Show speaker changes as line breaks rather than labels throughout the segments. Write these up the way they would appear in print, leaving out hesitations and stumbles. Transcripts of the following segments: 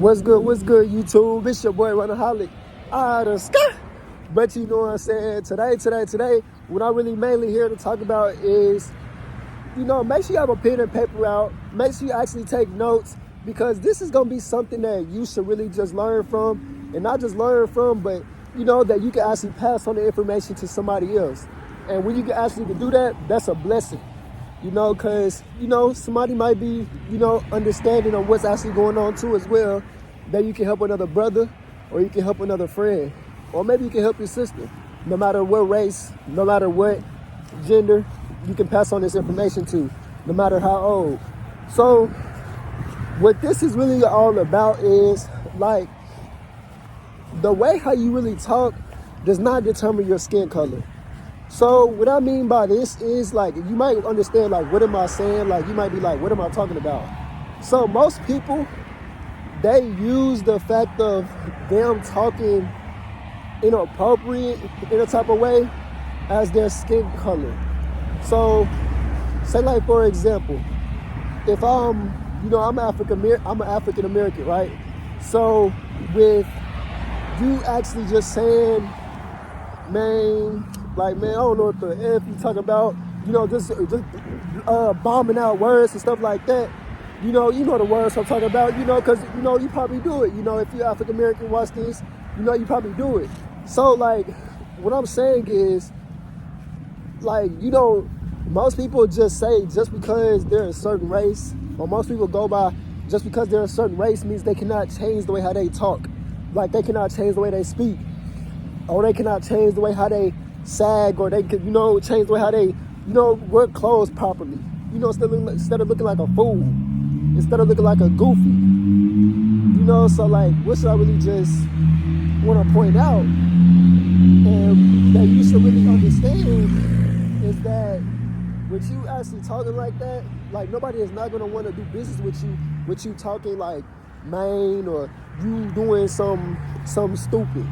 What's good, YouTube? It's your boy, Runaholic, out of sky. But you know what I'm saying? Today, what I'm really mainly here to talk about is, make sure you have a pen and paper out. Make sure you actually take notes, because this is going to be something that you should really just learn from. And not just learn from, but, that you can actually pass on the information to somebody else. And when you can actually do that, that's a blessing. Because, somebody might be, understanding of what's actually going on too as well, that you can help another brother, or you can help another friend, or maybe you can help your sister. No matter what race, no matter what gender, you can pass on this information to, no matter how old. So what this is really all about is, like, the way how you really talk does not determine your skin color. So what I mean by this is, like, you might understand, like, what am I saying? Like, you might be like, what am I talking about? So most people, they use the fact of them talking inappropriate in a type of way as their skin color. So say, like, for example, if I'm an African American, right? So with you actually just saying, man, I don't know what the F you talking about, just bombing out words and stuff like that. You know the words I'm talking about, because, you probably do it. If you're African American, watch this, you probably do it. So, like, what I'm saying is, like, most people just say just because they're a certain race, or most people go by just because they're a certain race means they cannot change the way how they talk. Like, they cannot change the way they speak, or they cannot change the way how they sag, or they could, change the way how they, wear clothes properly. Instead of looking like a fool, instead of looking like a goofy. So, like, what should I really just want to point out, and that you should really understand, is that with you actually talking like that, like, nobody is not going to want to do business with you talking like man, or you doing some stupid.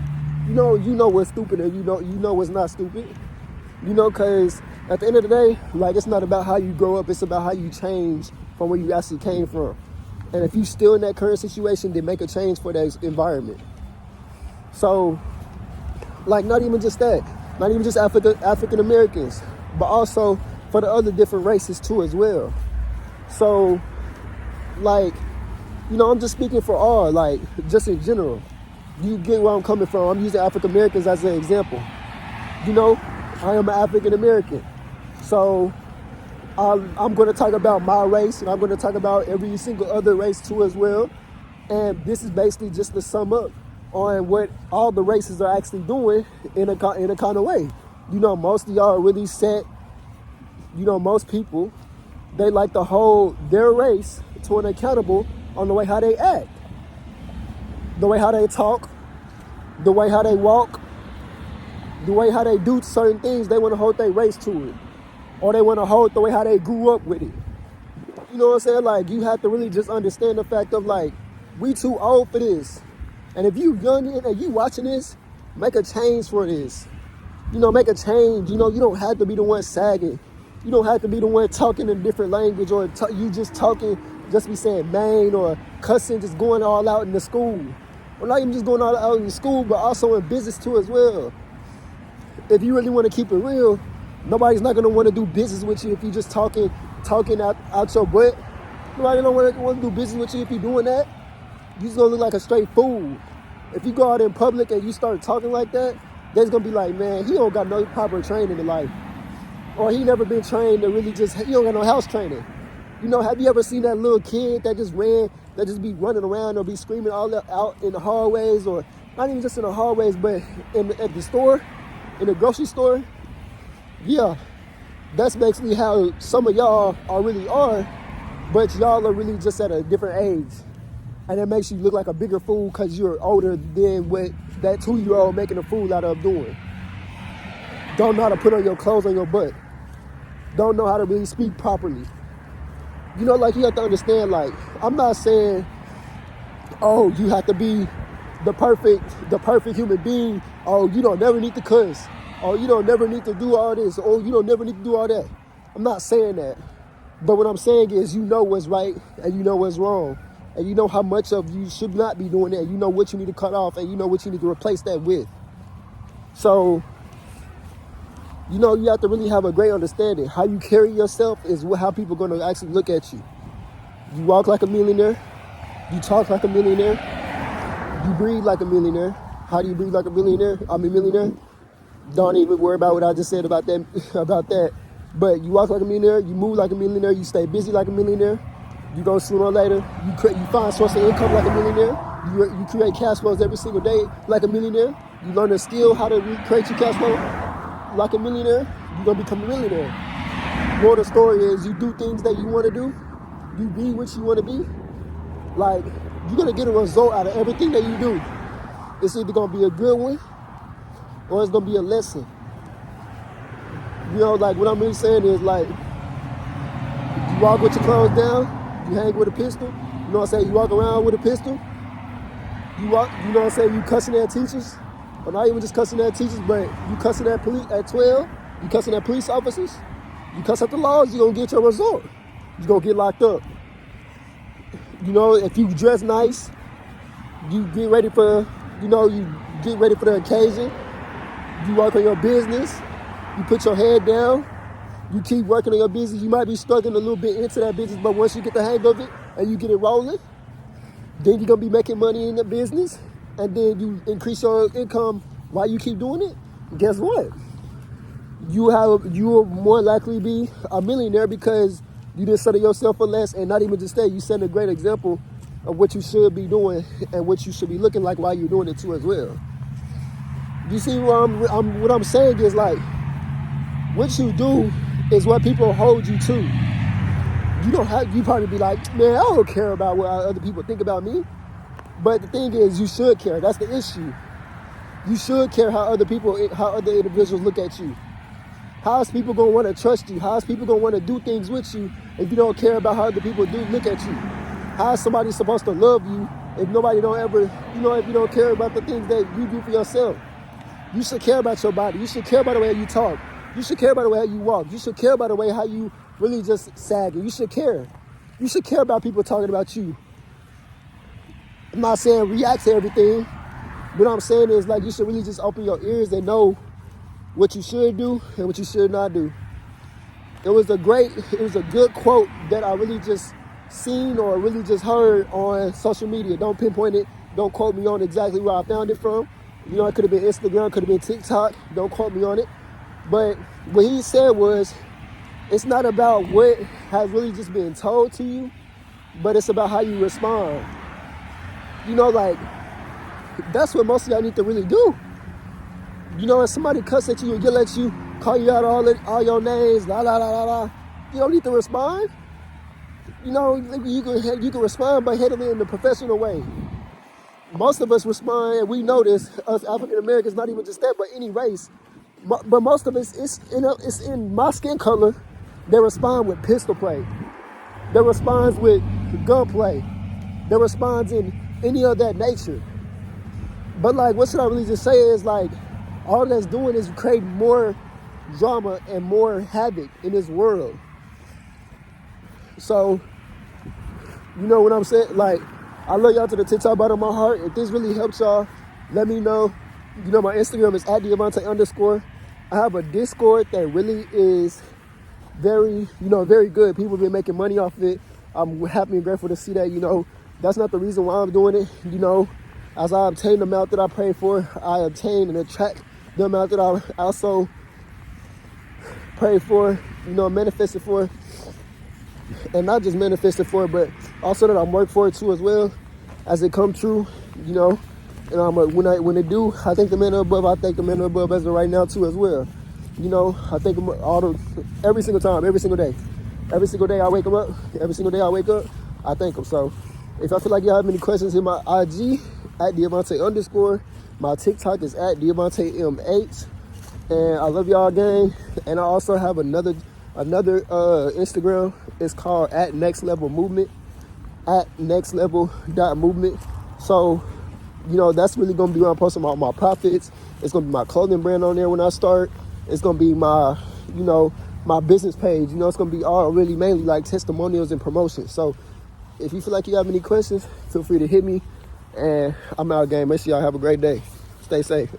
You know what's stupid, and you know what's not stupid. Because at the end of the day, like, it's not about how you grow up, it's about how you change from where you actually came from. And if you still in that current situation, then make a change for that environment. So, like, not even just that, not even just African Americans, but also for the other different races too as well. So, like, I'm just speaking for all, like, just in general. You get where I'm coming from. I'm using African Americans as an example. I am an African American. So I'm going to talk about my race, and I'm going to talk about every single other race too as well. And this is basically just to sum up on what all the races are actually doing in a kind of way. Most of y'all are really set. Most people, they like to hold their race to an accountable on the way how they act, the way how they talk, the way how they walk, the way how they do certain things. They want to hold their race to it, or they want to hold the way how they grew up with it. You know what I'm saying? Like, you have to really just understand the fact of, like, we too old for this. And if you young and you watching this, make a change for this. Make a change. You don't have to be the one sagging. You don't have to be the one talking in a different language, or you just talking, just be saying man, or cussing, just going all out in the school. Or not even just going all out in the school, but also in business too as well. If you really want to keep it real, nobody's not going to want to do business with you if you just talking out your butt. Nobody don't want to do business with you if you're doing that. You're just going to look like a straight fool. If you go out in public and you start talking like that, they're going to be like, man, he don't got no proper training in life. Or he never been trained to really he don't got no house training. Have you ever seen that little kid that just be running around or be screaming all out in the hallways, or not even just in the hallways, but at the store, in the grocery store? Yeah, that's basically how some of y'all really are, but y'all are really just at a different age. And it makes you look like a bigger fool because you're older than what that 2-year-old making a fool out of doing. Don't know how to put on your clothes on your butt. Don't know how to really speak properly. Like, you have to understand, like, I'm not saying, oh, you have to be the perfect human being. Oh, you don't never need to cuss. Oh, you don't never need to do all this. Oh, you don't never need to do all that. I'm not saying that. But what I'm saying is, you know what's right and you know what's wrong. and you know how much of you should not be doing that. You know what you need to cut off, and you know what you need to replace that with. So, you know, you have to really have a great understanding. How you carry yourself is how people are going to actually look at you. You walk like a millionaire. You talk like a millionaire. You breathe like a millionaire. How do you breathe like a millionaire? I'm a millionaire. Don't even worry about what I just said about that. About that. But you walk like a millionaire. You move like a millionaire. You stay busy like a millionaire. You go sooner or later. You find source of income like a millionaire. You create cash flows every single day like a millionaire. You learn a skill how to create your cash flow like a millionaire. You're going to become a millionaire. More the story is you do things that you want to do. You be what you want to be. Like, you're going to get a result out of everything that you do. It's either going to be a good one or it's going to be a lesson. You know, like, what I'm really saying is, like, you walk with your clothes down, you hang with a pistol. You know what I'm saying? You walk around with a pistol. You know what I'm saying? You cussing at teachers. Or not even just cussing at teachers, but you cussing at police at 12. You cussing at police officers. You cuss at the laws, you're going to get your result. You're going to get locked up. You know, if you dress nice, you get ready for, you get ready for the occasion. You work on your business. You put your head down. You keep working on your business. You might be struggling a little bit into that business, but once you get the hang of it and you get it rolling, then you're going to be making money in the business, and then you increase your income while you keep doing it. Guess what? You will more likely be a millionaire because you didn't settle yourself for less, and not even just that, you set a great example of what you should be doing and what you should be looking like while you're doing it too as well. You see what I'm saying is, like, what you do is what people hold you to. You probably be like, man, I don't care about what other people think about me. But the thing is, you should care. That's the issue. You should care how other individuals look at you. How is people going to want to trust you? How is people going to want to do things with you if you don't care about how other people do look at you? How is somebody supposed to love you if nobody don't ever, if you don't care about the things that you do for yourself? You should care about your body. You should care about the way you talk. You should care about the way you walk. You should care about the way how you really just sagging. You should care. You should care about people talking about you. I'm not saying react to everything. What I'm saying is, like, you should really just open your ears and know what you should do and what you should not do. It was a good quote that I really just seen or really just heard on social media. Don't pinpoint it. Don't quote me on exactly where I found it from. It could have been Instagram, could have been TikTok. Don't quote me on it. But what he said was, it's not about what has really just been told to you, but it's about how you respond. Like, that's what most of y'all need to really do. If somebody cuss at you and yell at you, call you out all your names, la la la la la, you don't need to respond. You can respond by handling it in a professional way. Most of us respond, and we know this, us African Americans, not even just that, but any race. But most of us, it's in my skin color. They respond with pistol play. They respond with gunplay. They respond in any of that nature. But, like, what should I really just say is, like, all that's doing is creating more drama and more havoc in this world. So, you know what I'm saying? Like, I love y'all to the tip top bottom of my heart. If this really helps y'all, let me know. My Instagram is @Diamante_. I have a Discord that really is very, very good. People have been making money off of it. I'm happy and grateful to see that, that's not the reason why I'm doing it. As I obtain the amount that I pray for, I obtain and attract the amount that I also pray for, manifested for. And not just manifested for, but also that I'm working for it too as well, as it come true, And when it do, I thank the man above. I thank the man above as of right now too as well. I thank him every single time, every single day. Every single day I wake him up. Every single day I wake up, I thank him. So if I feel like y'all have any questions, hit my IG @Diamante_. My TikTok is @DiamanteM8. And I love y'all gang. And I also have another Instagram. It's called @NextLevelMovement, @NextLevel.movement. So, that's really going to be where I'm posting all my profits. It's going to be my clothing brand on there when I start. It's going to be my, my business page. It's going to be all really mainly like testimonials and promotions. So If you feel like you have any questions, feel free to hit me. And I'm out, gang. Make sure y'all have a great day. Stay safe.